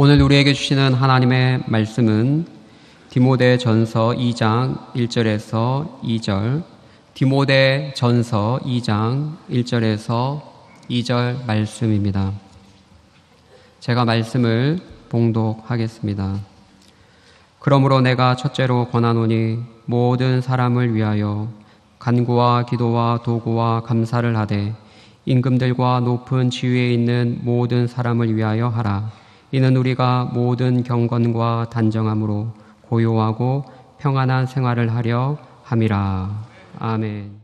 오늘 우리에게 주시는 하나님의 말씀은 디모데전서 2장 1절에서 2절, 디모데전서 2장 1절에서 2절 말씀입니다. 제가 말씀을 봉독하겠습니다. 그러므로 내가 첫째로 권하노니 모든 사람을 위하여 간구와 기도와 도구와 감사를 하되 임금들과 높은 지위에 있는 모든 사람을 위하여 하라. 이는 우리가 모든 경건과 단정함으로 고요하고 평안한 생활을 하려 함이라. 아멘.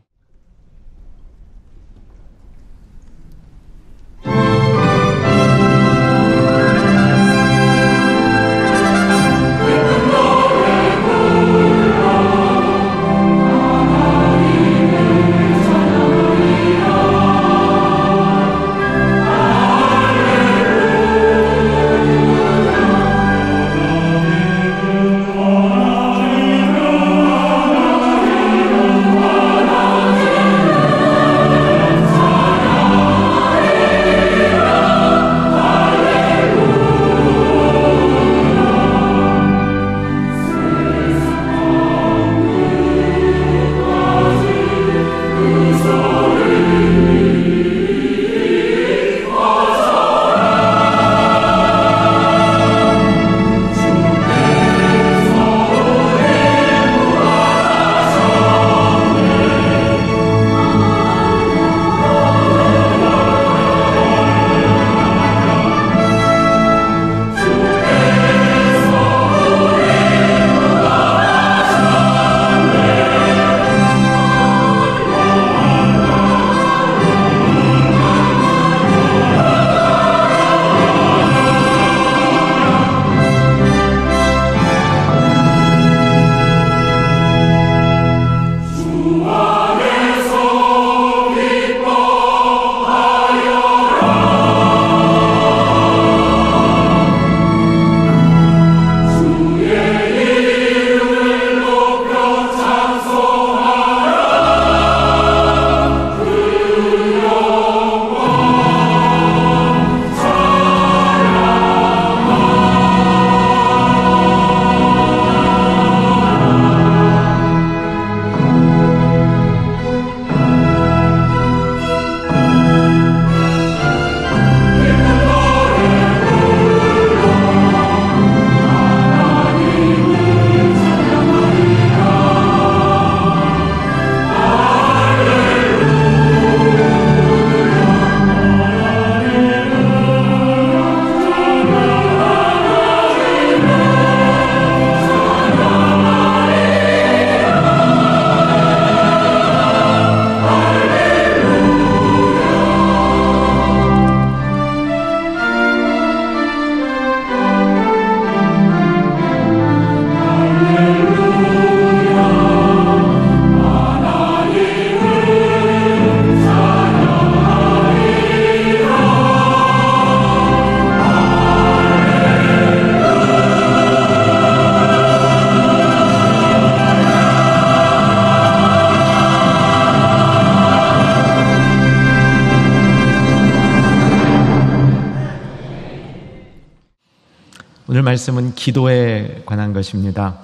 오늘 말씀은 기도에 관한 것입니다.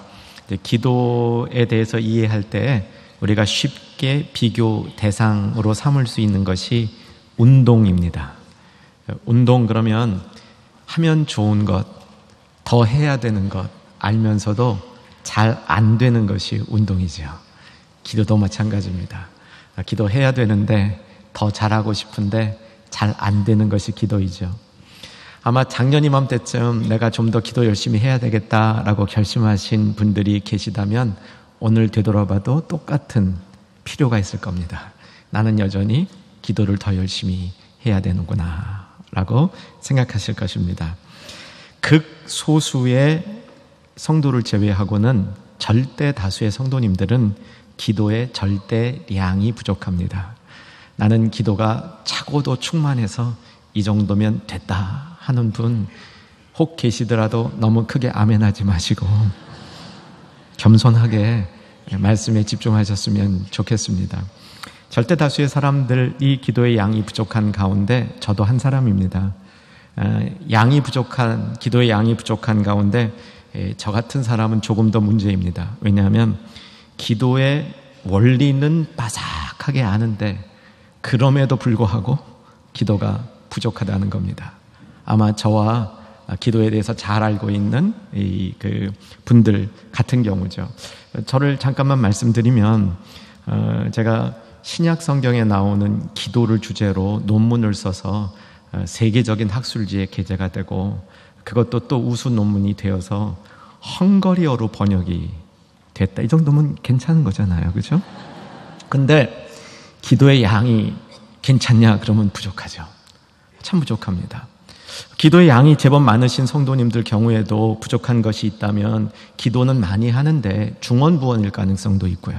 기도에 대해서 이해할 때 우리가 쉽게 비교 대상으로 삼을 수 있는 것이 운동입니다. 운동 그러면 하면 좋은 것, 더 해야 되는 것 알면서도 잘 안 되는 것이 운동이죠. 기도도 마찬가지입니다. 기도해야 되는데 더 잘하고 싶은데 잘 안 되는 것이 기도이죠. 아마 작년 이맘때쯤 내가 좀 더 기도 열심히 해야 되겠다라고 결심하신 분들이 계시다면 오늘 되돌아봐도 똑같은 필요가 있을 겁니다. 나는 여전히 기도를 더 열심히 해야 되는구나 라고 생각하실 것입니다. 극소수의 성도를 제외하고는 절대 다수의 성도님들은 기도의 절대량이 부족합니다. 나는 기도가 차고도 충만해서 이 정도면 됐다 하는 분 혹 계시더라도 너무 크게 아멘하지 마시고 겸손하게 말씀에 집중하셨으면 좋겠습니다. 절대 다수의 사람들이 기도의 양이 부족한 가운데 저도 한 사람입니다. 기도의 양이 부족한 가운데 저 같은 사람은 조금 더 문제입니다. 왜냐하면 기도의 원리는 빠삭하게 아는데 그럼에도 불구하고 기도가 부족하다는 겁니다. 아마 저와 기도에 대해서 잘 알고 있는 그 분들 같은 경우죠. 저를 잠깐만 말씀드리면 제가 신약 성경에 나오는 기도를 주제로 논문을 써서 세계적인 학술지에 게재가 되고 그것도 또 우수 논문이 되어서 헝거리어로 번역이 됐다. 이 정도면 괜찮은 거잖아요. 그죠? 근데 기도의 양이 괜찮냐? 그러면 부족하죠. 참 부족합니다. 기도의 양이 제법 많으신 성도님들 경우에도 부족한 것이 있다면 기도는 많이 하는데 중언부언일 가능성도 있고요.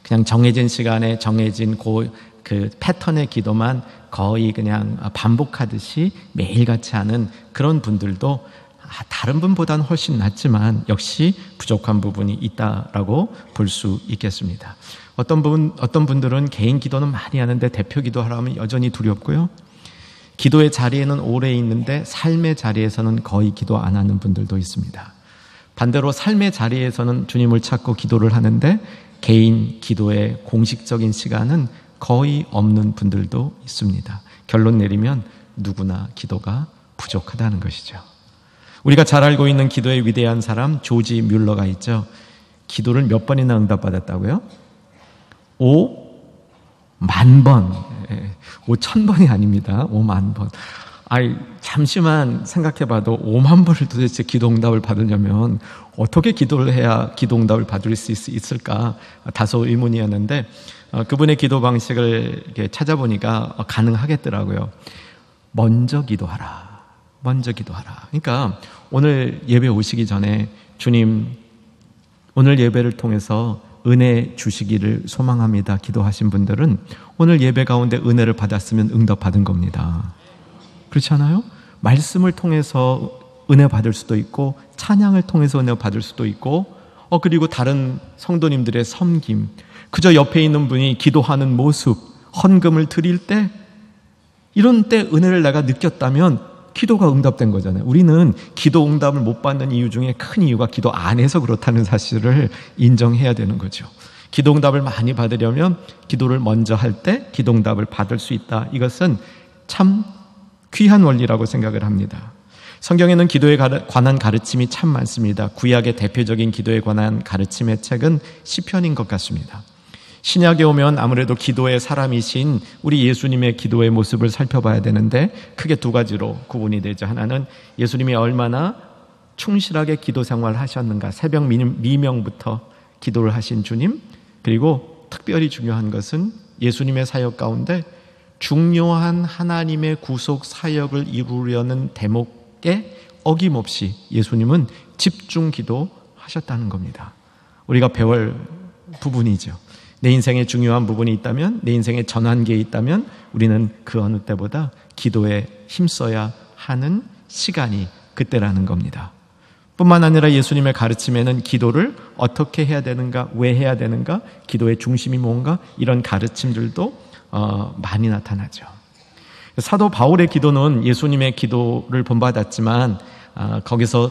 그냥 정해진 시간에 정해진 그 패턴의 기도만 거의 그냥 반복하듯이 매일같이 하는 그런 분들도 다른 분보다는 훨씬 낫지만 역시 부족한 부분이 있다라고 볼 수 있겠습니다. 어떤 분들은 개인 기도는 많이 하는데 대표 기도하려면 여전히 두렵고요. 기도의 자리에는 오래 있는데 삶의 자리에서는 거의 기도 안 하는 분들도 있습니다. 반대로 삶의 자리에서는 주님을 찾고 기도를 하는데 개인 기도의 공식적인 시간은 거의 없는 분들도 있습니다. 결론 내리면 누구나 기도가 부족하다는 것이죠. 우리가 잘 알고 있는 기도의 위대한 사람 조지 뮬러가 있죠. 기도를 몇 번이나 응답받았다고요? 5만 번. 5,000번이 아닙니다. 5만 번. 잠시만 생각해봐도 5만 번을 도대체 기도 응답을 받으려면 어떻게 기도를 해야 기도 응답을 받을 수 있을까 다소 의문이었는데 그분의 기도 방식을 이렇게 찾아보니까 가능하겠더라고요. 먼저 기도하라. 그러니까 오늘 예배 오시기 전에 주님 오늘 예배를 통해서 은혜 주시기를 소망합니다. 기도하신 분들은 오늘 예배 가운데 은혜를 받았으면 응답받은 겁니다. 그렇지 않아요? 말씀을 통해서 은혜 받을 수도 있고 찬양을 통해서 은혜 받을 수도 있고 그리고 다른 성도님들의 섬김, 그저 옆에 있는 분이 기도하는 모습, 헌금을 드릴 때 이런 때 은혜를 내가 느꼈다면 기도가 응답된 거잖아요. 우리는 기도 응답을 못 받는 이유 중에 큰 이유가 기도 안 해서 그렇다는 사실을 인정해야 되는 거죠. 기도 응답을 많이 받으려면 기도를 먼저 할 때 기도 응답을 받을 수 있다. 이것은 참 귀한 원리라고 생각을 합니다. 성경에는 기도에 관한 가르침이 참 많습니다. 구약의 대표적인 기도에 관한 가르침의 책은 시편인 것 같습니다. 신약에 오면 아무래도 기도의 사람이신 우리 예수님의 기도의 모습을 살펴봐야 되는데 크게 두 가지로 구분이 되죠. 하나는 예수님이 얼마나 충실하게 기도 생활을 하셨는가, 새벽 미명부터 기도를 하신 주님, 그리고 특별히 중요한 것은 예수님의 사역 가운데 중요한 하나님의 구속 사역을 이루려는 대목에 어김없이 예수님은 집중 기도하셨다는 겁니다. 우리가 배울 부분이죠. 내 인생에 중요한 부분이 있다면, 내 인생에 전환기에 있다면 우리는 그 어느 때보다 기도에 힘써야 하는 시간이 그때라는 겁니다. 뿐만 아니라 예수님의 가르침에는 기도를 어떻게 해야 되는가, 왜 해야 되는가, 기도의 중심이 뭔가 이런 가르침들도 많이 나타나죠. 사도 바울의 기도는 예수님의 기도를 본받았지만 거기서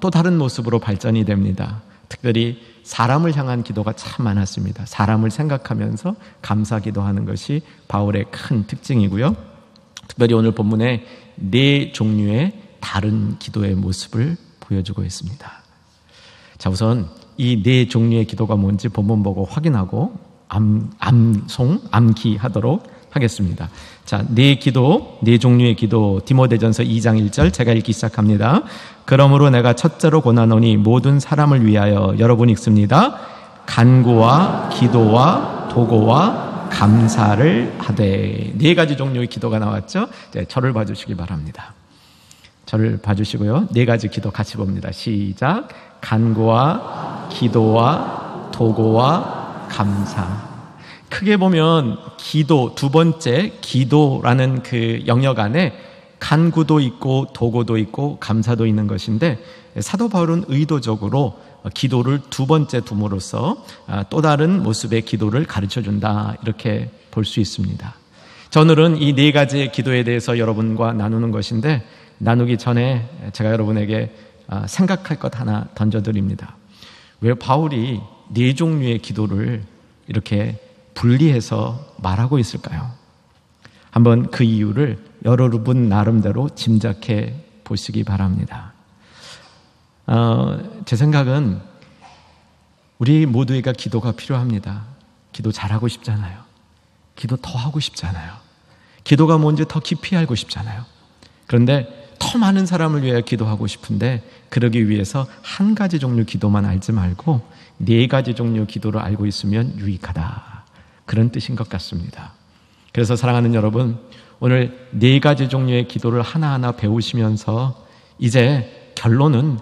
또 다른 모습으로 발전이 됩니다. 특별히 사람을 향한 기도가 참 많았습니다. 사람을 생각하면서 감사 기도하는 것이 바울의 큰 특징이고요. 특별히 오늘 본문에 4종류의 다른 기도의 모습을 보여주고 있습니다. 자, 우선 이 4종류의 기도가 뭔지 본문 보고 확인하고 암기하도록 하겠습니다. 자, 4종류의 기도, 디모데전서 2장 1절 제가 읽기 시작합니다. 그러므로 내가 첫째로 권하노니 모든 사람을 위하여, 여러분 읽습니다. 간구와 기도와 도고와 감사를 하되. 4가지 종류의 기도가 나왔죠. 네, 저를 봐주시기 바랍니다. 저를 봐주시고요. 4가지 기도 같이 봅니다. 시작. 간구와 기도와 도고와 감사. 크게 보면 기도, 두 번째 기도라는 그 영역 안에 간구도 있고 도고도 있고 감사도 있는 것인데, 사도 바울은 의도적으로 기도를 두 번째 둠으로써 또 다른 모습의 기도를 가르쳐준다, 이렇게 볼 수 있습니다. 자, 오늘은 이 4가지의 기도에 대해서 여러분과 나누는 것인데, 나누기 전에 제가 여러분에게 생각할 것 하나 던져드립니다. 왜 바울이 네 종류의 기도를 이렇게 분리해서 말하고 있을까요? 한번 그 이유를 여러분 나름대로 짐작해 보시기 바랍니다. 제 생각은 우리 모두에게 기도가 필요합니다. 기도 잘하고 싶잖아요. 기도 더 하고 싶잖아요. 기도가 뭔지 더 깊이 알고 싶잖아요. 그런데 더 많은 사람을 위해 기도하고 싶은데 그러기 위해서 한 가지 종류 기도만 알지 말고 네 가지 종류 기도를 알고 있으면 유익하다. 그런 뜻인 것 같습니다. 그래서 사랑하는 여러분, 오늘 네 가지 종류의 기도를 하나하나 배우시면서 이제 결론은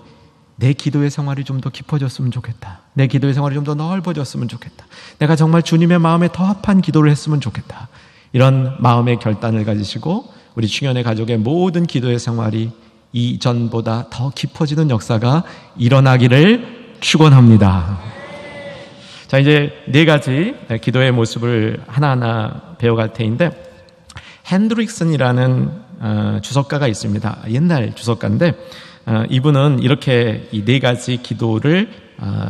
내 기도의 생활이 좀 더 깊어졌으면 좋겠다. 내 기도의 생활이 좀 더 넓어졌으면 좋겠다. 내가 정말 주님의 마음에 더 합한 기도를 했으면 좋겠다. 이런 마음의 결단을 가지시고 우리 충현의 가족의 모든 기도의 생활이 이전보다 더 깊어지는 역사가 일어나기를 축원합니다. 자, 이제 네 가지 기도의 모습을 하나하나 배워갈 테인데, 핸드릭슨이라는 주석가가 있습니다. 옛날 주석가인데 이분은 이렇게 이 네 가지 기도를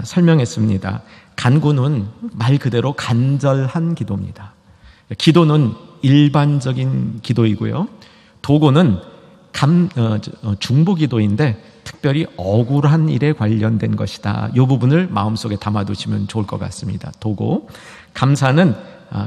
설명했습니다. 간구는 말 그대로 간절한 기도입니다. 기도는 일반적인 기도이고요. 도구는 중보 기도인데 특별히 억울한 일에 관련된 것이다. 이 부분을 마음속에 담아두시면 좋을 것 같습니다. 도구. 감사는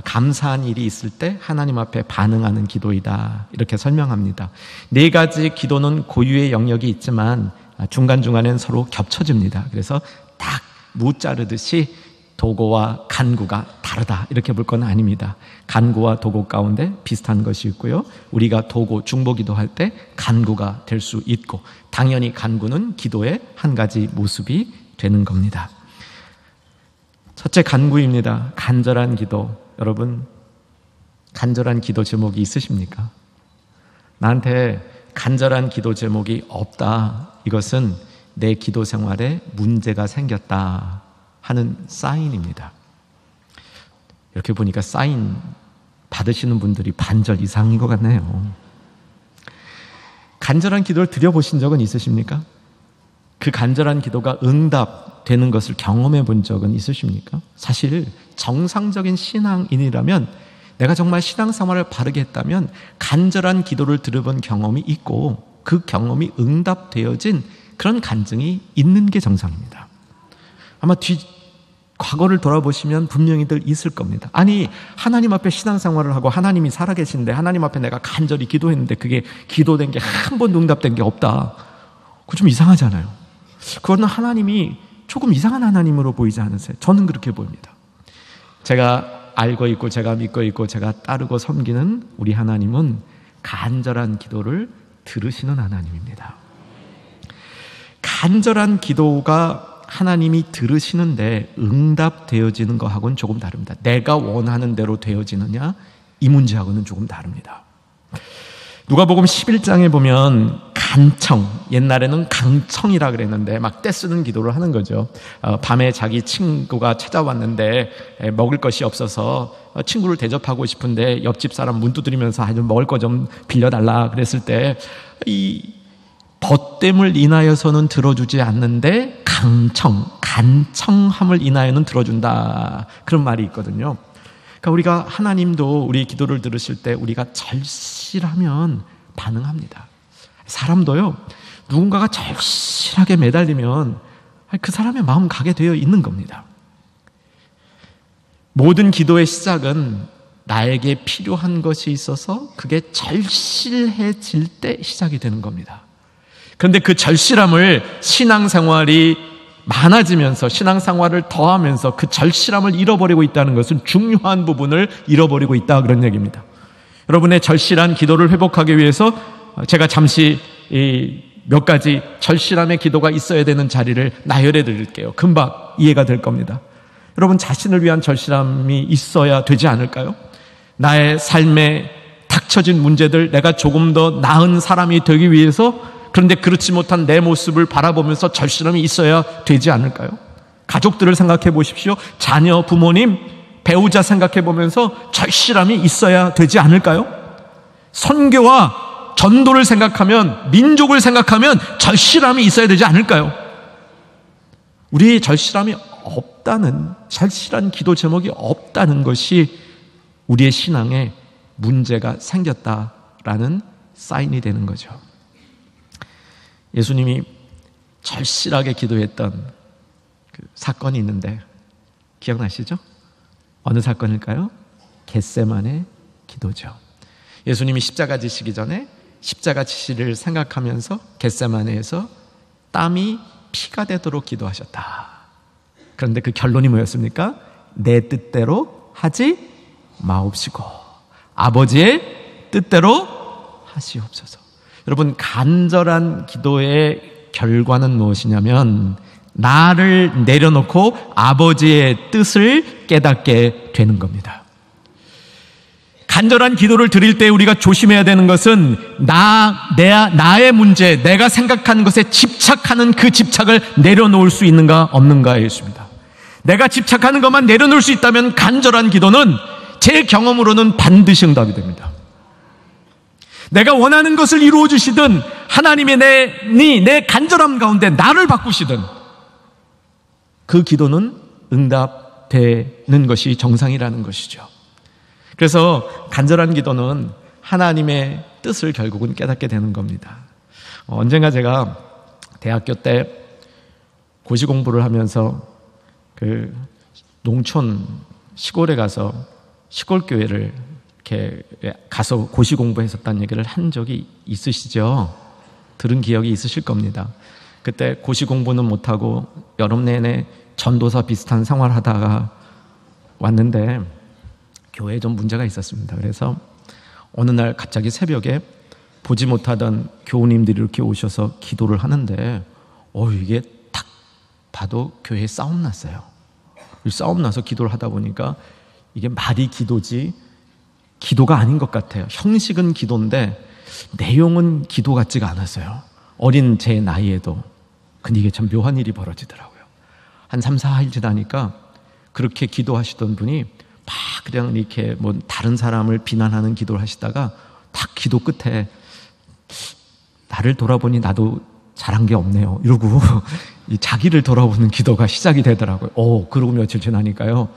감사한 일이 있을 때 하나님 앞에 반응하는 기도이다. 이렇게 설명합니다. 네 가지 기도는 고유의 영역이 있지만 중간중간엔 서로 겹쳐집니다. 그래서 딱 무 자르듯이 도구와 간구가 다르다 이렇게 볼 건 아닙니다. 간구와 도구 가운데 비슷한 것이 있고요. 우리가 도구, 중보기도 할 때 간구가 될 수 있고 당연히 간구는 기도의 한 가지 모습이 되는 겁니다. 첫째 간구입니다. 간절한 기도. 여러분, 간절한 기도 제목이 있으십니까? 나한테 간절한 기도 제목이 없다. 이것은 내 기도 생활에 문제가 생겼다 하는 사인입니다. 이렇게 보니까 사인 받으시는 분들이 반절 이상인 것 같네요. 간절한 기도를 드려보신 적은 있으십니까? 그 간절한 기도가 응답되는 것을 경험해 본 적은 있으십니까? 사실 정상적인 신앙인이라면, 내가 정말 신앙생활을 바르게 했다면 간절한 기도를 들어본 경험이 있고 그 경험이 응답되어진 그런 간증이 있는 게 정상입니다. 아마 과거를 돌아보시면 분명히들 있을 겁니다. 아니, 하나님 앞에 신앙생활을 하고 하나님이 살아계신데 하나님 앞에 내가 간절히 기도했는데 그게 기도된 게 한 번도 응답된 게 없다. 그거 좀 이상하잖아요. 그거는 하나님이 조금 이상한 하나님으로 보이지 않으세요? 저는 그렇게 보입니다. 제가 알고 있고 제가 믿고 있고 제가 따르고 섬기는 우리 하나님은 간절한 기도를 들으시는 하나님입니다. 간절한 기도가 하나님이 들으시는데 응답되어지는 것하고는 조금 다릅니다. 내가 원하는 대로 되어지느냐, 이 문제하고는 조금 다릅니다. 누가복음 11장에 보면 간청, 옛날에는 강청이라 그랬는데 막 떼쓰는 기도를 하는 거죠. 밤에 자기 친구가 찾아왔는데 먹을 것이 없어서 친구를 대접하고 싶은데 옆집 사람 문 두드리면서 좀 먹을 거 좀 빌려달라 그랬을 때 이 벗됨을 인하여서는 들어주지 않는데 간청함을 인하여는 들어준다, 그런 말이 있거든요. 그러니까 우리가 하나님도 우리 기도를 들으실 때 우리가 절실하면 반응합니다. 사람도요, 누군가가 절실하게 매달리면 그 사람의 마음 가게 되어 있는 겁니다. 모든 기도의 시작은 나에게 필요한 것이 있어서 그게 절실해질 때 시작이 되는 겁니다. 그런데 그 절실함을 신앙생활이 많아지면서 신앙생활을 더하면서 그 절실함을 잃어버리고 있다는 것은 중요한 부분을 잃어버리고 있다, 그런 얘기입니다. 여러분의 절실한 기도를 회복하기 위해서 제가 잠시 몇 가지 절실함의 기도가 있어야 되는 자리를 나열해 드릴게요. 금방 이해가 될 겁니다. 여러분, 자신을 위한 절실함이 있어야 되지 않을까요? 나의 삶에 닥쳐진 문제들, 내가 조금 더 나은 사람이 되기 위해서, 그런데 그렇지 못한 내 모습을 바라보면서 절실함이 있어야 되지 않을까요? 가족들을 생각해 보십시오. 자녀, 부모님, 배우자 생각해 보면서 절실함이 있어야 되지 않을까요? 선교와 전도를 생각하면, 민족을 생각하면 절실함이 있어야 되지 않을까요? 우리의 절실함이 없다는, 절실한 기도 제목이 없다는 것이 우리의 신앙에 문제가 생겼다라는 사인이 되는 거죠. 예수님이 절실하게 기도했던 그 사건이 있는데 기억나시죠? 어느 사건일까요? 겟세마네 기도죠. 예수님이 십자가 지시기 전에 십자가 지시를 생각하면서 겟세마네에서 땀이 피가 되도록 기도하셨다. 그런데 그 결론이 뭐였습니까? 내 뜻대로 하지 마옵시고 아버지의 뜻대로 하시옵소서. 여러분, 간절한 기도의 결과는 무엇이냐면 나를 내려놓고 아버지의 뜻을 깨닫게 되는 겁니다. 간절한 기도를 드릴 때 우리가 조심해야 되는 것은 나의 문제, 내가 생각하는 것에 집착하는 그 집착을 내려놓을 수 있는가 없는가의 수입니다. 내가 집착하는 것만 내려놓을 수 있다면 간절한 기도는 제 경험으로는 반드시 응답이 됩니다. 내가 원하는 것을 이루어 주시든 하나님의 내 간절함 가운데 나를 바꾸시든 그 기도는 응답되는 것이 정상이라는 것이죠. 그래서 간절한 기도는 하나님의 뜻을 결국은 깨닫게 되는 겁니다. 언젠가 제가 대학교 때 고시 공부를 하면서 그 농촌 시골에 가서 시골교회를 이렇게 가서 고시 공부했었다는 얘기를 한 적이 있으시죠? 들은 기억이 있으실 겁니다. 그때 고시 공부는 못하고 여름 내내 전도사 비슷한 생활하다가 왔는데 교회에 좀 문제가 있었습니다. 그래서 어느 날 갑자기 새벽에 보지 못하던 교우님들이 이렇게 오셔서 기도를 하는데 이게 딱 봐도 교회에 싸움 났어요. 싸움 나서 기도를 하다 보니까 이게 말이 기도지 기도가 아닌 것 같아요. 형식은 기도인데 내용은 기도 같지가 않았어요. 어린 제 나이에도. 근데 이게 참 묘한 일이 벌어지더라고요. 한 3, 4일 지나니까 그렇게 기도하시던 분이 막 그냥 이렇게 뭐 다른 사람을 비난하는 기도를 하시다가 딱 기도 끝에 나를 돌아보니 나도 잘한 게 없네요 이러고 자기를 돌아보는 기도가 시작이 되더라고요. 그러고 며칠 지나니까요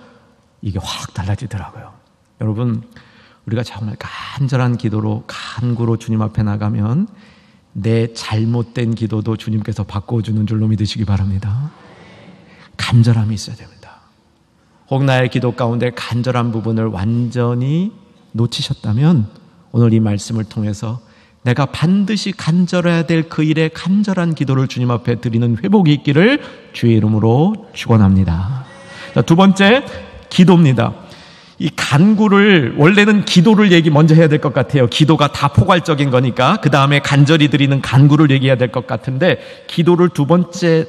이게 확 달라지더라고요. 여러분, 우리가 정말 간절한 기도로 간구로 주님 앞에 나가면 내 잘못된 기도도 주님께서 바꿔주는 줄로 믿으시기 바랍니다. 간절함이 있어야 됩니다. 혹 나의 기도 가운데 간절한 부분을 완전히 놓치셨다면 오늘 이 말씀을 통해서 내가 반드시 간절해야 될 그 일에 간절한 기도를 주님 앞에 드리는 회복이 있기를 주의 이름으로 축원합니다. 자, 두 번째, 기도입니다. 이 간구를, 원래는 기도를 먼저 해야 될 것 같아요. 기도가 다 포괄적인 거니까 그 다음에 간절히 드리는 간구를 얘기해야 될 것 같은데 기도를 두 번째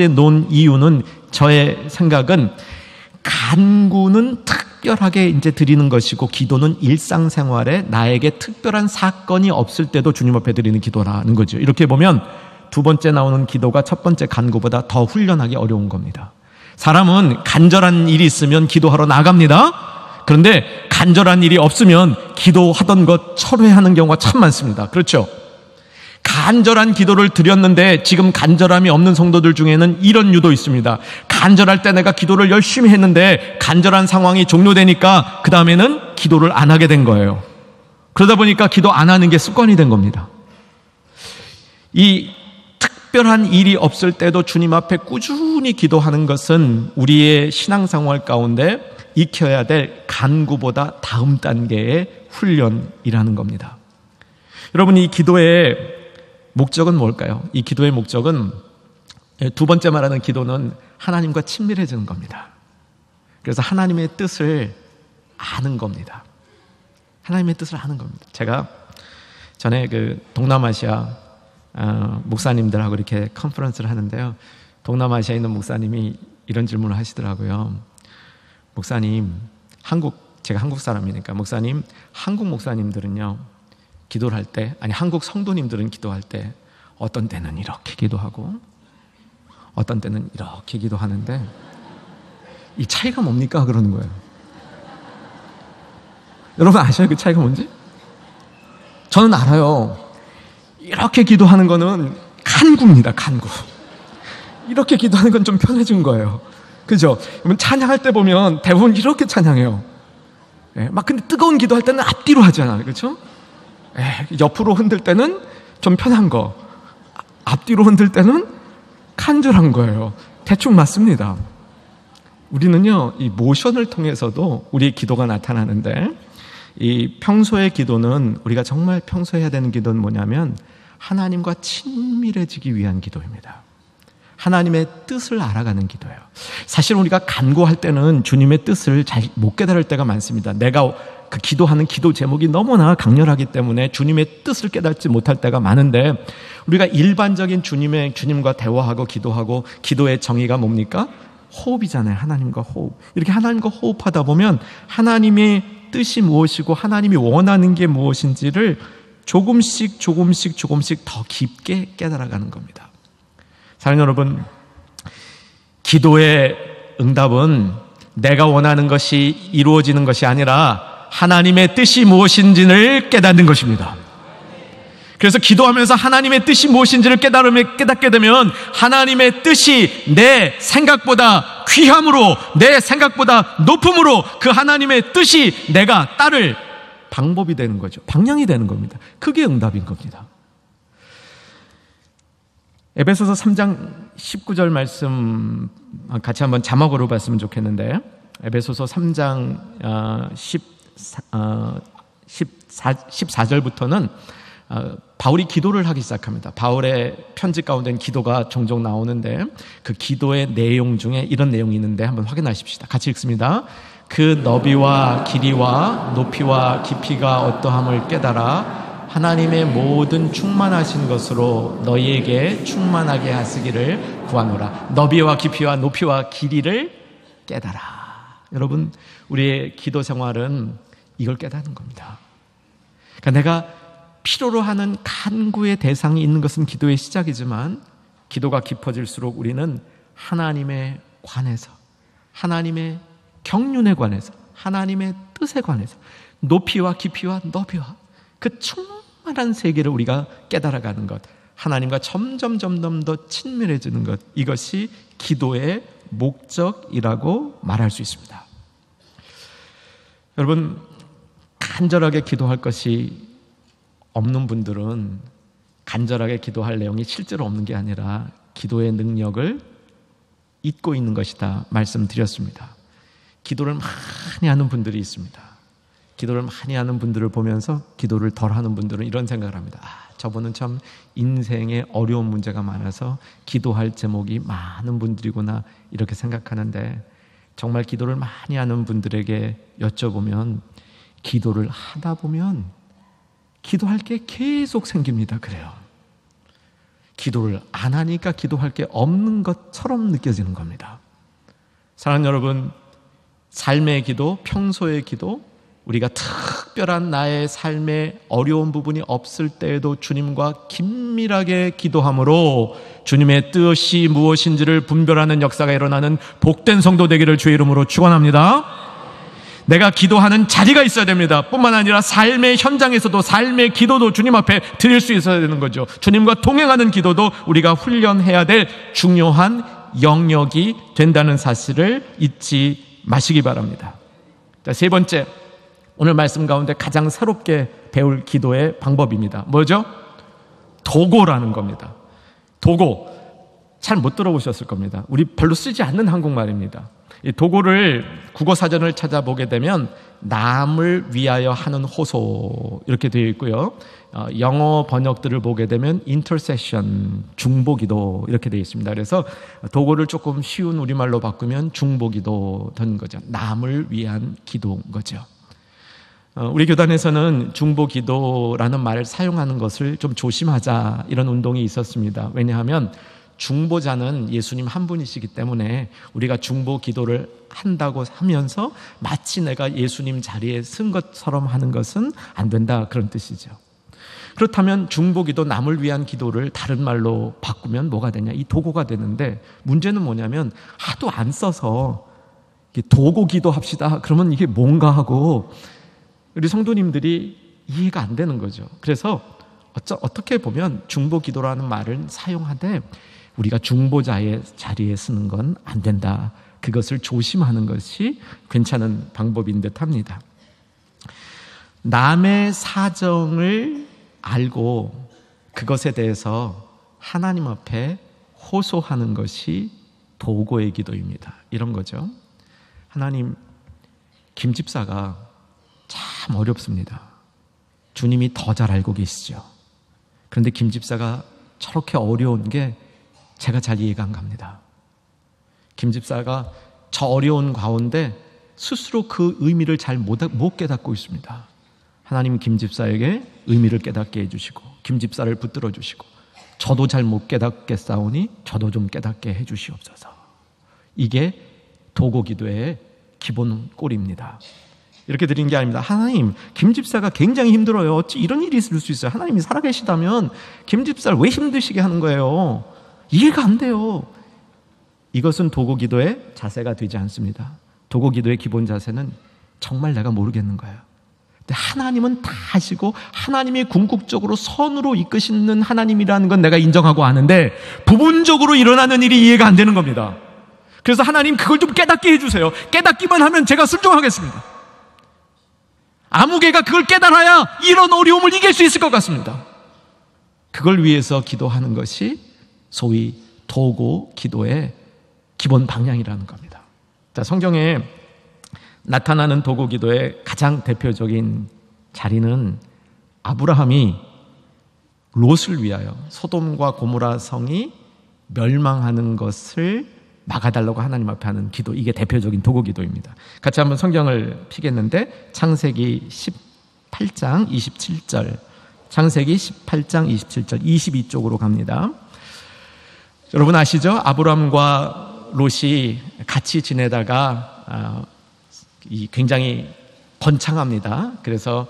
놓은 이유는 저의 생각은 간구는 특별하게 이제 드리는 것이고 기도는 일상생활에 나에게 특별한 사건이 없을 때도 주님 앞에 드리는 기도라는 거죠. 이렇게 보면 두 번째 나오는 기도가 첫 번째 간구보다 더 훈련하기 어려운 겁니다. 사람은 간절한 일이 있으면 기도하러 나갑니다. 그런데 간절한 일이 없으면 기도하던 것 철회하는 경우가 참 많습니다. 그렇죠? 간절한 기도를 드렸는데 지금 간절함이 없는 성도들 중에는 이런 유도 있습니다. 간절할 때 내가 기도를 열심히 했는데 간절한 상황이 종료되니까 그 다음에는 기도를 안 하게 된 거예요. 그러다 보니까 기도 안 하는 게 습관이 된 겁니다. 이 특별한 일이 없을 때도 주님 앞에 꾸준히 기도하는 것은 우리의 신앙생활 가운데 익혀야 될 간구보다 다음 단계의 훈련이라는 겁니다. 여러분, 이 기도의 목적은 뭘까요? 이 기도의 목적은 두 번째 말하는 기도는 하나님과 친밀해지는 겁니다. 그래서 하나님의 뜻을 아는 겁니다. 하나님의 뜻을 아는 겁니다. 제가 전에 그 동남아시아 목사님들하고 이렇게 컨퍼런스를 하는데요. 동남아시아에 있는 목사님이 이런 질문을 하시더라고요. 목사님, 제가 한국 사람이니까 목사님, 한국 목사님들은요 기도를 할 때, 한국 성도님들은 기도할 때 어떤 때는 이렇게 기도하고 어떤 때는 이렇게 기도하는데 이 차이가 뭡니까? 그러는 거예요. 여러분 아셔요? 그 차이가 뭔지? 저는 알아요. 이렇게 기도하는 거는 간구입니다. 간구. 이렇게 기도하는 건 좀 편해진 거예요. 그죠? 찬양할 때 보면 대부분 이렇게 찬양해요. 막 근데 뜨거운 기도할 때는 앞뒤로 하잖아요. 그렇죠? 옆으로 흔들 때는 좀 편한 거, 앞뒤로 흔들 때는 간절한 거예요. 대충 맞습니다. 우리는요, 이 모션을 통해서도 우리의 기도가 나타나는데, 이 평소의 기도는, 우리가 정말 평소에 해야 되는 기도는 뭐냐면 하나님과 친밀해지기 위한 기도입니다. 하나님의 뜻을 알아가는 기도예요. 사실 우리가 간구할 때는 주님의 뜻을 잘 못 깨달을 때가 많습니다. 내가 그 기도하는 기도 제목이 너무나 강렬하기 때문에 주님의 뜻을 깨닫지 못할 때가 많은데, 우리가 일반적인 주님과 대화하고 기도하고, 기도의 정의가 뭡니까? 호흡이잖아요. 하나님과 호흡. 이렇게 하나님과 호흡하다 보면 하나님의 뜻이 무엇이고 하나님이 원하는 게 무엇인지를 조금씩 더 깊게 깨달아가는 겁니다. 사랑하는 여러분, 기도의 응답은 내가 원하는 것이 이루어지는 것이 아니라 하나님의 뜻이 무엇인지를 깨닫는 것입니다. 그래서 기도하면서 하나님의 뜻이 무엇인지를 깨닫게 되면 하나님의 뜻이 내 생각보다 귀함으로, 내 생각보다 높음으로 그 하나님의 뜻이 내가 따를 방법이 되는 거죠. 방향이 되는 겁니다. 그게 응답인 겁니다. 에베소서 3장 19절 말씀 같이 한번 자막으로 봤으면 좋겠는데, 에베소서 3장 14절부터는 바울이 기도를 하기 시작합니다. 바울의 편지 가운데는 기도가 종종 나오는데, 그 기도의 내용 중에 이런 내용이 있는데 한번 확인하십시다. 같이 읽습니다. 그 너비와 길이와 높이와 깊이가 어떠함을 깨달아 하나님의 모든 충만하신 것으로 너희에게 충만하게 하시기를 구하노라. 너비와 깊이와 높이와 길이를 깨달아. 여러분, 우리의 기도 생활은 이걸 깨닫는 겁니다. 그러니까 내가 필요로 하는 간구의 대상이 있는 것은 기도의 시작이지만, 기도가 깊어질수록 우리는 하나님에 관해서, 하나님의 경륜에 관해서, 하나님의 뜻에 관해서 높이와 깊이와 너비와 그 충만한 세계를 우리가 깨달아가는 것, 하나님과 점점 더 친밀해지는 것, 이것이 기도의 목적이라고 말할 수 있습니다. 여러분, 간절하게 기도할 것이 없는 분들은 간절하게 기도할 내용이 실제로 없는 게 아니라 기도의 능력을 잊고 있는 것이다 말씀드렸습니다. 기도를 많이 하는 분들이 있습니다. 기도를 많이 하는 분들을 보면서 기도를 덜 하는 분들은 이런 생각을 합니다. 저분은 참 인생에 어려운 문제가 많아서 기도할 제목이 많은 분들이구나, 이렇게 생각하는데, 정말 기도를 많이 하는 분들에게 여쭤보면 기도를 하다 보면 기도할 게 계속 생깁니다. 그래요. 기도를 안 하니까 기도할 게 없는 것처럼 느껴지는 겁니다. 사랑하는 여러분, 삶의 기도, 평소의 기도, 우리가 특별한 나의 삶에 어려운 부분이 없을 때에도 주님과 긴밀하게 기도함으로 주님의 뜻이 무엇인지를 분별하는 역사가 일어나는 복된 성도 되기를 주의 이름으로 축원합니다. 내가 기도하는 자리가 있어야 됩니다. 뿐만 아니라 삶의 현장에서도, 삶의 기도도 주님 앞에 드릴 수 있어야 되는 거죠. 주님과 동행하는 기도도 우리가 훈련해야 될 중요한 영역이 된다는 사실을 잊지 마시기 바랍니다. 자, 세 번째, 오늘 말씀 가운데 가장 새롭게 배울 기도의 방법입니다. 뭐죠? 도고라는 겁니다. 도고, 잘 못 들어보셨을 겁니다. 우리 별로 쓰지 않는 한국말입니다. 이 도고를 국어사전을 찾아보게 되면 남을 위하여 하는 호소, 이렇게 되어 있고요. 영어 번역들을 보게 되면 intercession, 중보기도, 이렇게 되어 있습니다. 그래서 도고를 조금 쉬운 우리말로 바꾸면 중보기도 된 거죠. 남을 위한 기도인 거죠. 우리 교단에서는 중보기도라는 말을 사용하는 것을 좀 조심하자, 이런 운동이 있었습니다. 왜냐하면 중보자는 예수님 한 분이시기 때문에 우리가 중보 기도를 한다고 하면서 마치 내가 예수님 자리에 쓴 것처럼 하는 것은 안 된다, 그런 뜻이죠. 그렇다면 중보 기도, 남을 위한 기도를 다른 말로 바꾸면 뭐가 되냐? 이 도고가 되는데, 문제는 뭐냐면 하도 안 써서 도고 기도 합시다 그러면 이게 뭔가 하고, 우리 성도님들이 이해가 안 되는 거죠. 그래서 어떻게 보면 중보기도라는 말을 사용하되 우리가 중보자의 자리에 쓰는 건 안 된다. 그것을 조심하는 것이 괜찮은 방법인 듯 합니다. 남의 사정을 알고 그것에 대해서 하나님 앞에 호소하는 것이 도고의 기도입니다. 이런 거죠. 하나님, 김 집사가 참 어렵습니다. 주님이 더 잘 알고 계시죠. 그런데 김 집사가 저렇게 어려운 게 제가 잘 이해가 안 갑니다. 김 집사가 저 어려운 가운데 스스로 그 의미를 잘 못 깨닫고 있습니다. 하나님 김 집사에게 의미를 깨닫게 해주시고 김 집사를 붙들어 주시고 저도 잘 못 깨닫겠사오니 저도 좀 깨닫게 해주시옵소서. 이게 도고 기도의 기본 꼴입니다. 이렇게 드린 게 아닙니다. 하나님, 김 집사가 굉장히 힘들어요. 어찌 이런 일이 있을 수 있어요? 하나님이 살아계시다면 김 집사를 왜 힘드시게 하는 거예요? 이해가 안 돼요. 이것은 도고 기도의 자세가 되지 않습니다. 도고 기도의 기본 자세는 정말 내가 모르겠는 거예요. 근데 하나님은 다 아시고 하나님이 궁극적으로 선으로 이끄시는 하나님이라는 건 내가 인정하고 아는데 부분적으로 일어나는 일이 이해가 안 되는 겁니다. 그래서 하나님 그걸 좀 깨닫게 해주세요. 깨닫기만 하면 제가 순종하겠습니다. 아무 개가 그걸 깨달아야 이런 어려움을 이길 수 있을 것 같습니다. 그걸 위해서 기도하는 것이 소위 도고 기도의 기본 방향이라는 겁니다. 자, 성경에 나타나는 도고 기도의 가장 대표적인 자리는 아브라함이 롯을 위하여 소돔과 고모라 성이 멸망하는 것을 막아달라고 하나님 앞에 하는 기도, 이게 대표적인 도고 기도입니다. 같이 한번 성경을 피겠는데 창세기 18장 27절, 창세기 18장 27절 22쪽으로 갑니다. 여러분 아시죠? 아브라함과 롯이 같이 지내다가 굉장히 번창합니다. 그래서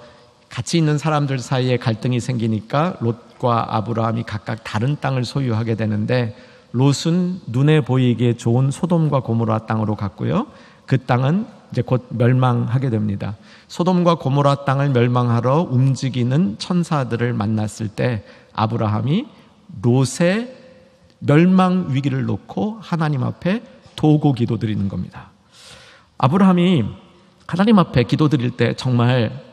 같이 있는 사람들 사이에 갈등이 생기니까 롯과 아브라함이 각각 다른 땅을 소유하게 되는데 롯은 눈에 보이기에 좋은 소돔과 고모라 땅으로 갔고요. 그 땅은 이제 곧 멸망하게 됩니다. 소돔과 고모라 땅을 멸망하러 움직이는 천사들을 만났을 때 아브라함이 롯의 멸망 위기를 놓고 하나님 앞에 도고 기도드리는 겁니다. 아브라함이 하나님 앞에 기도드릴 때 정말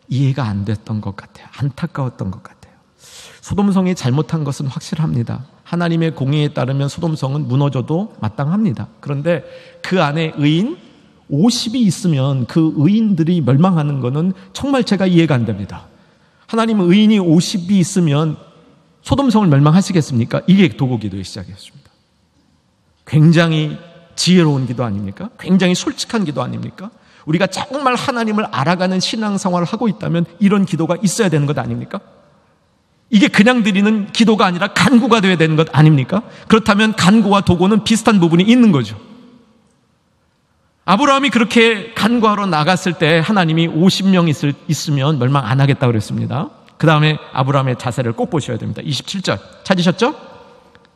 이해가 안 됐던 것 같아요. 안타까웠던 것 같아요. 소돔성이 잘못한 것은 확실합니다. 하나님의 공의에 따르면 소돔성은 무너져도 마땅합니다. 그런데 그 안에 의인 50이 있으면 그 의인들이 멸망하는 것은 정말 제가 이해가 안 됩니다. 하나님은 의인이 50이 있으면 소돔성을 멸망하시겠습니까? 이게 도고 기도의 시작이었습니다. 굉장히 지혜로운 기도 아닙니까? 굉장히 솔직한 기도 아닙니까? 우리가 정말 하나님을 알아가는 신앙생활을 하고 있다면 이런 기도가 있어야 되는 것 아닙니까? 이게 그냥 드리는 기도가 아니라 간구가 되어야 되는 것 아닙니까? 그렇다면 간구와 도고는 비슷한 부분이 있는 거죠. 아브라함이 그렇게 간구하러 나갔을 때 하나님이 50명 있으면 멸망 안 하겠다고 그랬습니다. 그 다음에 아브라함의 자세를 꼭 보셔야 됩니다. 27절 찾으셨죠?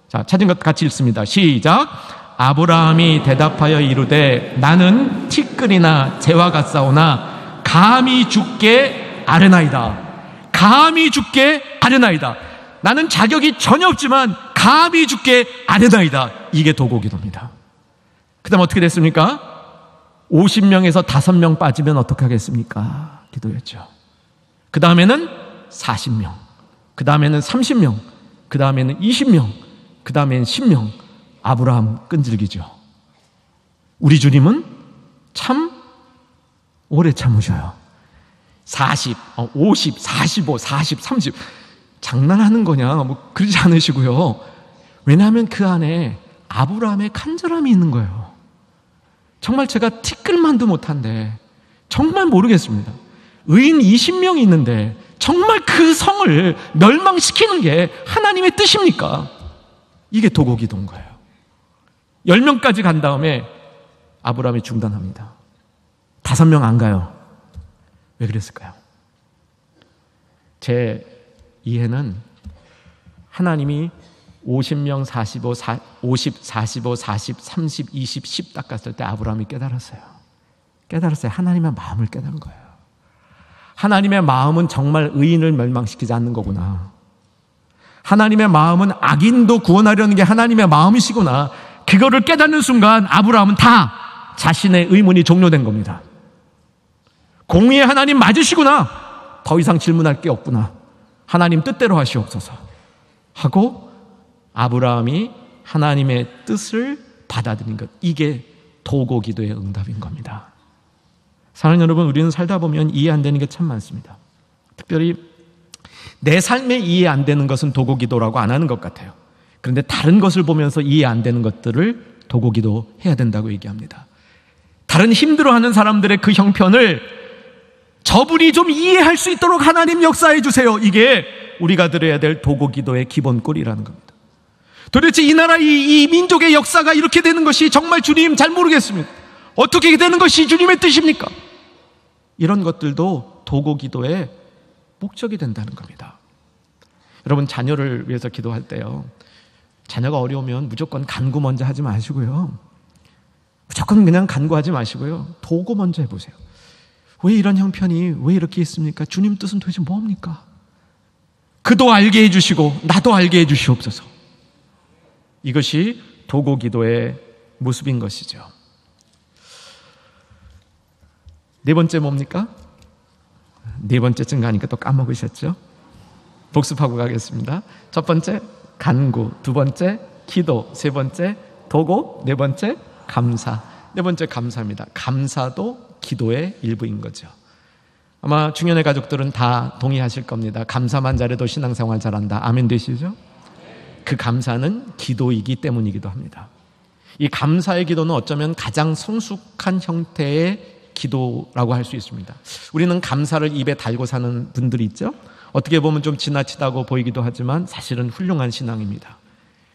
자, 찾은 것 같이 읽습니다. 시작. 아브라함이 대답하여 이르되 나는 티끌이나 재와 같사오나 감히 주께 아뢰나이다. 감히 주께 아뢰나이다. 나는 자격이 전혀 없지만 감히 주께 아뢰나이다. 이게 도고 기도입니다. 그 다음 어떻게 됐습니까? 50명에서 5명 빠지면 어떻게 하겠습니까? 기도였죠. 그 다음에는 40명, 그 다음에는 30명, 그 다음에는 20명, 그 다음에는 10명. 아브라함 끈질기죠. 우리 주님은 참 오래 참으셔요. 40, 50, 45, 40, 30 장난하는 거냐? 뭐 그러지 않으시고요. 왜냐하면 그 안에 아브라함의 간절함이 있는 거예요. 정말 제가 티끌만도 못한데 정말 모르겠습니다. 의인 20명이 있는데 정말 그 성을 멸망시키는 게 하나님의 뜻입니까? 이게 도고 기도인 거예요. 10명까지 간 다음에 아브라함이 중단합니다. 5명 안 가요. 왜 그랬을까요? 제 이해는 하나님이 50명, 45, 50, 45, 40, 30, 20, 10 닦았을 때 아브라함이 깨달았어요. 하나님의 마음을 깨달은 거예요. 하나님의 마음은 정말 의인을 멸망시키지 않는 거구나. 하나님의 마음은 악인도 구원하려는 게 하나님의 마음이시구나. 그거를 깨닫는 순간 아브라함은 다 자신의 의문이 종료된 겁니다. 공의의 하나님 맞으시구나. 더 이상 질문할 게 없구나. 하나님 뜻대로 하시옵소서 하고 아브라함이 하나님의 뜻을 받아들인 것, 이게 도고 기도의 응답인 겁니다. 사랑하는 여러분, 우리는 살다 보면 이해 안 되는 게 참 많습니다. 특별히 내 삶에 이해 안 되는 것은 도고 기도라고 안 하는 것 같아요. 그런데 다른 것을 보면서 이해 안 되는 것들을 도고 기도해야 된다고 얘기합니다. 다른 힘들어하는 사람들의 그 형편을 저분이 좀 이해할 수 있도록 하나님 역사해 주세요. 이게 우리가 드려야 될 도고 기도의 기본꿀이라는 겁니다. 도대체 이 나라 이 민족의 역사가 이렇게 되는 것이 정말 주님 잘 모르겠습니다. 어떻게 되는 것이 주님의 뜻입니까? 이런 것들도 도고 기도의 목적이 된다는 겁니다. 여러분, 자녀를 위해서 기도할 때요, 자녀가 어려우면 무조건 간구 먼저 하지 마시고요, 무조건 그냥 간구하지 마시고요, 도고 먼저 해보세요. 왜 이런 형편이 왜 이렇게 있습니까? 주님 뜻은 도대체 뭡니까? 그도 알게 해주시고 나도 알게 해주시옵소서. 이것이 도고 기도의 모습인 것이죠. 네 번째 뭡니까? 네 번째쯤 가니까 또 까먹으셨죠? 복습하고 가겠습니다. 첫 번째 간구, 두 번째 기도, 세 번째 도고, 네 번째 감사. 네 번째 감사입니다. 감사도 기도의 일부인 거죠. 아마 중년의 가족들은 다 동의하실 겁니다. 감사만 잘해도 신앙생활 잘한다. 아멘 되시죠? 그 감사는 기도이기 때문이기도 합니다. 이 감사의 기도는 어쩌면 가장 성숙한 형태의 기도라고 할 수 있습니다. 우리는 감사를 입에 달고 사는 분들이 있죠. 어떻게 보면 좀 지나치다고 보이기도 하지만 사실은 훌륭한 신앙입니다.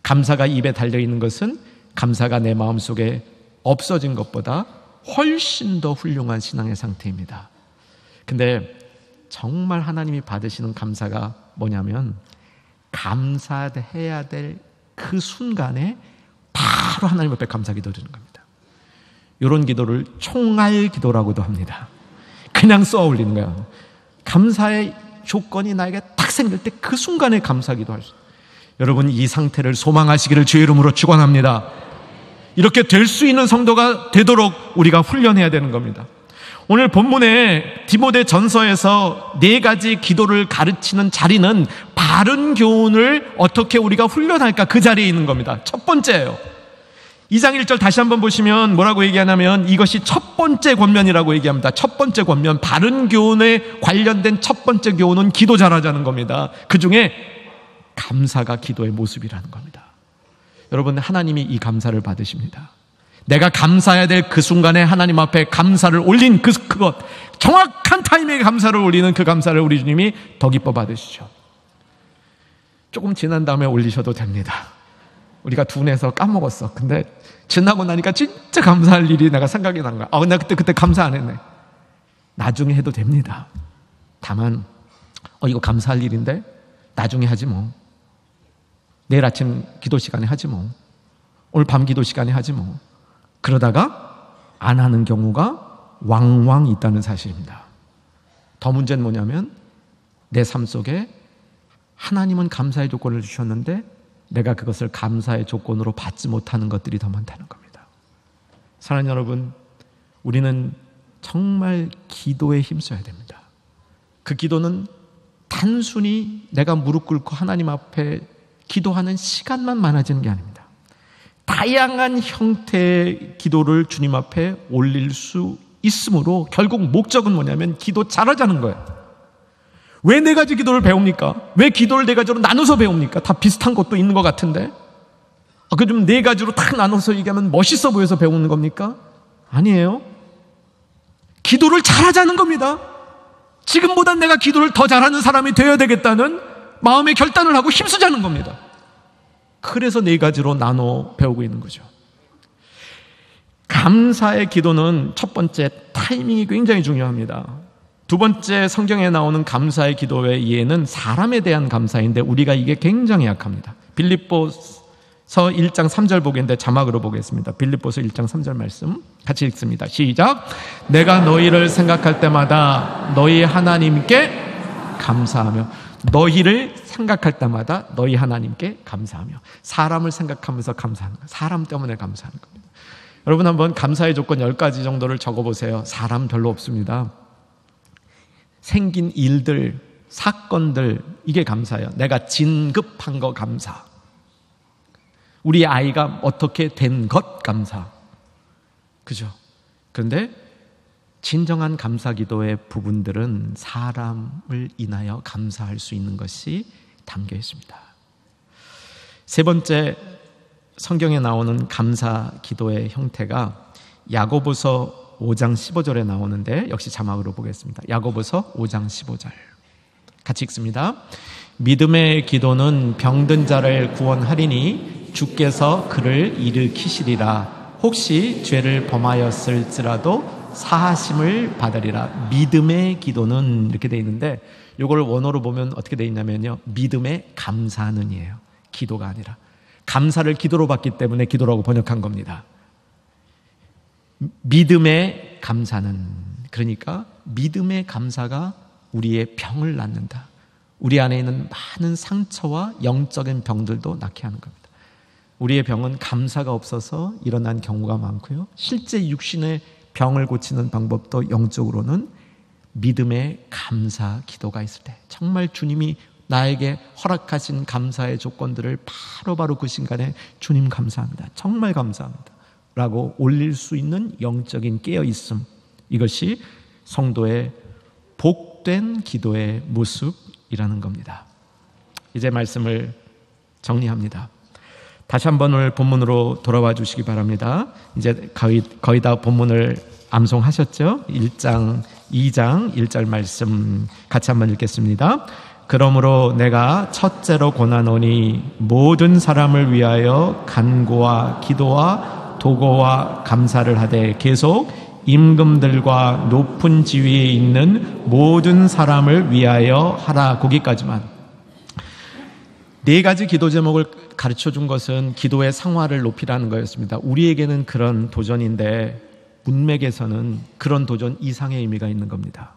감사가 입에 달려있는 것은 감사가 내 마음속에 없어진 것보다 훨씬 더 훌륭한 신앙의 상태입니다. 근데 정말 하나님이 받으시는 감사가 뭐냐면, 감사해야 될 그 순간에 바로 하나님 앞에 감사 기도 드리는 겁니다. 이런 기도를 총알 기도라고도 합니다. 그냥 쏘아 올리는 거예요. 감사의 조건이 나에게 딱 생길 때 그 순간에 감사 기도할 수 있어요. 여러분, 이 상태를 소망하시기를 주의 이름으로 축원합니다. 이렇게 될 수 있는 성도가 되도록 우리가 훈련해야 되는 겁니다. 오늘 본문에 디모데 전서에서 네 가지 기도를 가르치는 자리는 바른 교훈을 어떻게 우리가 훈련할까, 그 자리에 있는 겁니다. 첫 번째예요. 2장 1절 다시 한번 보시면 뭐라고 얘기하냐면, 이것이 첫 번째 권면이라고 얘기합니다. 첫 번째 권면, 바른 교훈에 관련된 첫 번째 교훈은 기도 잘하자는 겁니다. 그 중에 감사가 기도의 모습이라는 겁니다. 여러분, 하나님이 이 감사를 받으십니다. 내가 감사해야 될 그 순간에 하나님 앞에 감사를 올린 그것, 정확한 타이밍에 감사를 올리는 그 감사를 우리 주님이 더 기뻐 받으시죠. 조금 지난 다음에 올리셔도 됩니다. 우리가 둔해서 까먹었어. 근데 지나고 나니까 진짜 감사할 일이 내가 생각이 난 거야. 나 그때 감사 안 했네. 나중에 해도 됩니다. 다만 이거 감사할 일인데 나중에 하지 뭐. 내일 아침 기도 시간에 하지 뭐. 오늘 밤 기도 시간에 하지 뭐. 그러다가 안 하는 경우가 왕왕 있다는 사실입니다. 더 문제는 뭐냐면, 내 삶 속에 하나님은 감사의 조건을 주셨는데 내가 그것을 감사의 조건으로 받지 못하는 것들이 더 많다는 겁니다. 사랑하는 여러분, 우리는 정말 기도에 힘써야 됩니다. 그 기도는 단순히 내가 무릎 꿇고 하나님 앞에 기도하는 시간만 많아지는 게 아닙니다. 다양한 형태의 기도를 주님 앞에 올릴 수 있으므로 결국 목적은 뭐냐면 기도 잘하자는 거예요. 왜 네 가지 기도를 배웁니까? 왜 기도를 네 가지로 나눠서 배웁니까? 다 비슷한 것도 있는 것 같은데, 그 좀 네 가지로 딱 나눠서 얘기하면 멋있어 보여서 배우는 겁니까? 아니에요. 기도를 잘하자는 겁니다. 지금보다 내가 기도를 더 잘하는 사람이 되어야 되겠다는 마음의 결단을 하고 힘쓰자는 겁니다. 그래서 네 가지로 나눠 배우고 있는 거죠. 감사의 기도는 첫 번째 타이밍이 굉장히 중요합니다. 두 번째 성경에 나오는 감사의 기도의 이해는 사람에 대한 감사인데 우리가 이게 굉장히 약합니다. 빌립보 서 1장 3절 보겠는데 자막으로 보겠습니다. 빌립보서 1장 3절 말씀 같이 읽습니다. 시작. 내가 너희를 생각할 때마다 너희 하나님께 감사하며, 너희를 생각할 때마다 너희 하나님께 감사하며. 사람을 생각하면서 감사하는 거예요. 사람 때문에 감사하는 겁니다. 여러분 한번 감사의 조건 10가지 정도를 적어보세요. 사람 별로 없습니다. 생긴 일들, 사건들, 이게 감사예요. 내가 진급한 거 감사, 우리 아이가 어떻게 된 것 감사. 그죠? 그런데 진정한 감사 기도의 부분들은 사람을 인하여 감사할 수 있는 것이 담겨 있습니다. 세 번째, 성경에 나오는 감사 기도의 형태가 야고보서 5장 15절에 나오는데, 역시 자막으로 보겠습니다. 야고보서 5장 15절 같이 읽습니다. 믿음의 기도는 병든 자를 구원하리니 주께서 그를 일으키시리라. 혹시 죄를 범하였을지라도 사하심을 받으리라. 믿음의 기도는 이렇게 돼 있는데, 이걸 원어로 보면 어떻게 돼 있냐면요, 믿음의 감사는이에요. 기도가 아니라. 감사를 기도로 받기 때문에 기도라고 번역한 겁니다. 믿음의 감사는, 그러니까 믿음의 감사가 우리의 병을 낫는다. 우리 안에 있는 많은 상처와 영적인 병들도 낫게 하는 겁니다. 우리의 병은 감사가 없어서 일어난 경우가 많고요, 실제 육신의 병을 고치는 방법도 영적으로는 믿음의 감사 기도가 있을 때, 정말 주님이 나에게 허락하신 감사의 조건들을 바로바로 그 순간에 주님 감사합니다, 정말 감사합니다 라고 올릴 수 있는 영적인 깨어있음, 이것이 성도의 복된 기도의 모습이라는 겁니다. 이제 말씀을 정리합니다. 다시 한번 오늘 본문으로 돌아와 주시기 바랍니다. 이제 거의 다 본문을 암송하셨죠? 1장 2장 1절 말씀 같이 한번 읽겠습니다. 그러므로 내가 첫째로 권하노니 모든 사람을 위하여 간구와 기도와 도고와 감사를 하되, 계속 임금들과 높은 지위에 있는 모든 사람을 위하여 하라. 거기까지만. 네 가지 기도 제목을 가르쳐 준 것은 기도의 상화를 높이라는 거였습니다. 우리에게는 그런 도전인데 문맥에서는 그런 도전 이상의 의미가 있는 겁니다.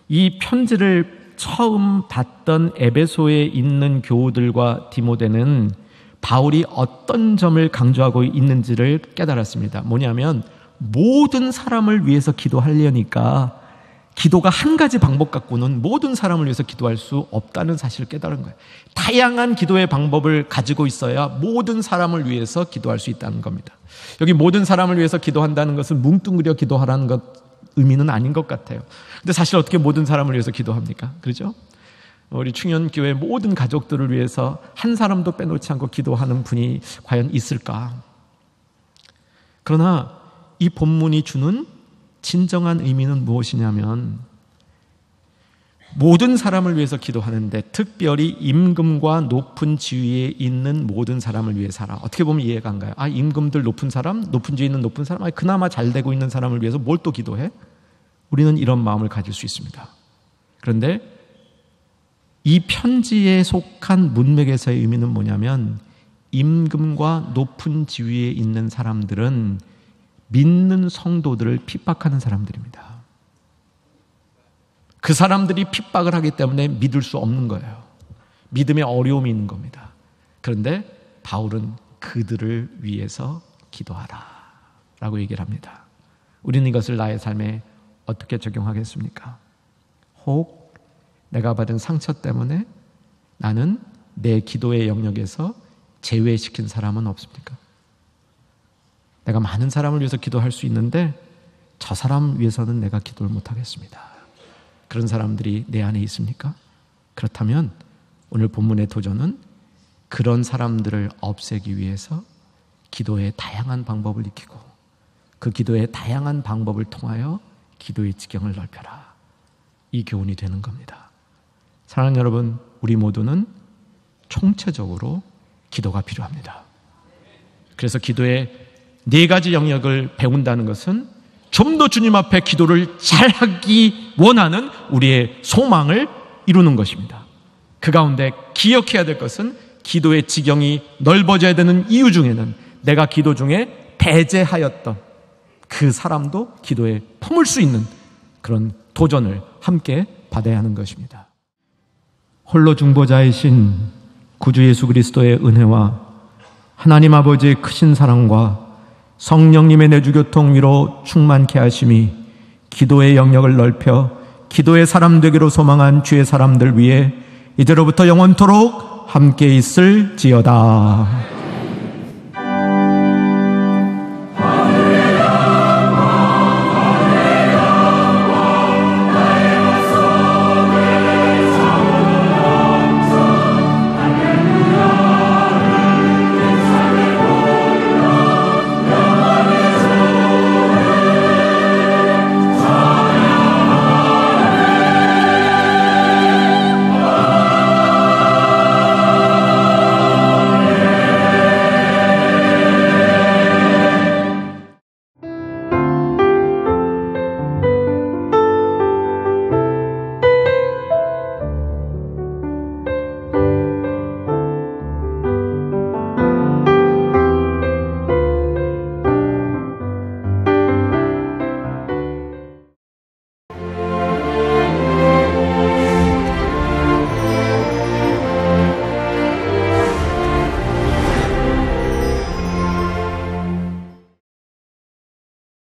이 편지를 처음 받던 에베소에 있는 교우들과 디모데는 바울이 어떤 점을 강조하고 있는지를 깨달았습니다. 뭐냐면, 모든 사람을 위해서 기도하려니까 기도가 한 가지 방법 갖고는 모든 사람을 위해서 기도할 수 없다는 사실을 깨달은 거예요. 다양한 기도의 방법을 가지고 있어야 모든 사람을 위해서 기도할 수 있다는 겁니다. 여기 모든 사람을 위해서 기도한다는 것은 뭉뚱그려 기도하라는 것 의미는 아닌 것 같아요. 근데 사실 어떻게 모든 사람을 위해서 기도합니까? 그렇죠? 우리 충현교회 모든 가족들을 위해서 한 사람도 빼놓지 않고 기도하는 분이 과연 있을까? 그러나 이 본문이 주는 진정한 의미는 무엇이냐면, 모든 사람을 위해서 기도하는데 특별히 임금과 높은 지위에 있는 모든 사람을 위해서라. 어떻게 보면 이해가 안 가요. 임금들, 높은 사람, 높은 지위에 있는 높은 사람, 그나마 잘 되고 있는 사람을 위해서 뭘 또 기도해? 우리는 이런 마음을 가질 수 있습니다. 그런데 이 편지에 속한 문맥에서의 의미는 뭐냐면, 임금과 높은 지위에 있는 사람들은 믿는 성도들을 핍박하는 사람들입니다. 그 사람들이 핍박을 하기 때문에 믿을 수 없는 거예요. 믿음에 어려움이 있는 겁니다. 그런데 바울은 그들을 위해서 기도하라 라고 얘기를 합니다. 우리는 이것을 나의 삶에 어떻게 적용하겠습니까? 혹 내가 받은 상처 때문에 나는 내 기도의 영역에서 제외시킨 사람은 없습니까? 내가 많은 사람을 위해서 기도할 수 있는데 저 사람 위해서는 내가 기도를 못하겠습니다. 그런 사람들이 내 안에 있습니까? 그렇다면 오늘 본문의 도전은 그런 사람들을 없애기 위해서 기도의 다양한 방법을 익히고 그 기도의 다양한 방법을 통하여 기도의 지경을 넓혀라. 이 교훈이 되는 겁니다. 사랑하는 여러분, 우리 모두는 총체적으로 기도가 필요합니다. 그래서 기도의 네 가지 영역을 배운다는 것은 좀 더 주님 앞에 기도를 잘하기 원하는 우리의 소망을 이루는 것입니다. 그 가운데 기억해야 될 것은 기도의 지경이 넓어져야 되는 이유 중에는 내가 기도 중에 배제하였던 그 사람도 기도에 품을 수 있는 그런 도전을 함께 받아야 하는 것입니다. 홀로 중보자이신 구주 예수 그리스도의 은혜와 하나님 아버지의 크신 사랑과 성령님의 내주교통 위로 충만케 하심이 기도의 영역을 넓혀 기도의 사람 되기로 소망한 주의 사람들 위해 이제로부터 영원토록 함께 있을지어다.